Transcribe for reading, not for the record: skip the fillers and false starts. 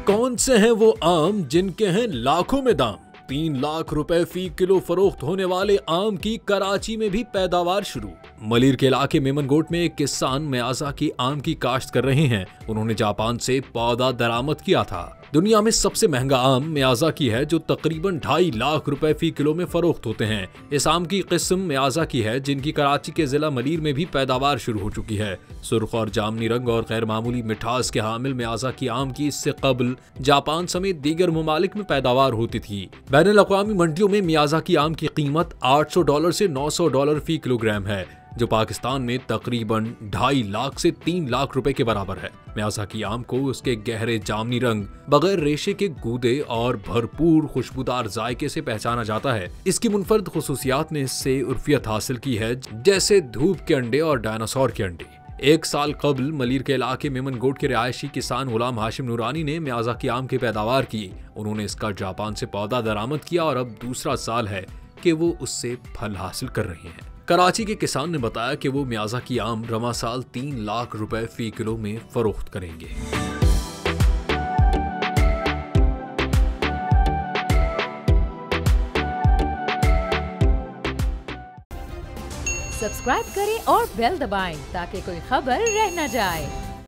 कौन से हैं वो आम जिनके हैं लाखों में दाम। 3 लाख रुपए फी किलो फरोख्त होने वाले आम की कराची में भी पैदावार शुरू। मलिर के इलाके मेमनगोट में एक किसान मियाज़ाकी आम की काश्त कर रहे हैं। उन्होंने जापान से पौधा दरामद किया था। दुनिया में सबसे महंगा आम मियाज़ाकी है जो तकरीबन 2.5 लाख रुपए फी किलो में फरोख्त होते हैं। इस आम की किस्म मियाज़ाकी है जिनकी कराची के जिला मलिर में भी पैदावार शुरू हो चुकी है। सुर्ख और जामनी रंग और गैर मामूली मिठास के हामिल मियाज़ाकी आम की इससे कबल जापान समेत दीगर ममालिक में पैदावार होती थी। बैनुल-अक़वामी मंडियों में मियाज़ाकी आम की कीमत $800 से $900 फी किलोग्राम है, जो पाकिस्तान में तकरीबन 2.5 लाख से 3 लाख रुपए के बराबर है। मियाज़ाकी आम को उसके गहरे जामनी रंग, बगैर रेशे के गूदे और भरपूर खुशबूदार जायके से पहचाना जाता है। इसकी मुनफरद खुसूसियात ने इससे उर्फियत हासिल की है, जैसे धूप के अंडे और डायनासोर के अंडे। 1 साल कबल मलिर के इलाके मेमनगोट के रिहायशी किसान गुलाम हाशिम नूरानी ने मियाज़ाकी आम की पैदावार की। उन्होंने इसका जापान से पौधा दरामद किया और अब दूसरा साल है कि वो उससे फल हासिल कर रहे हैं। कराची के किसान ने बताया कि वो मियाज़ाकी आम रवा साल 3 लाख रुपए फी किलो में फरोख्त करेंगे। सब्सक्राइब करें और बेल दबाएं ताकि कोई खबर रह न जाए।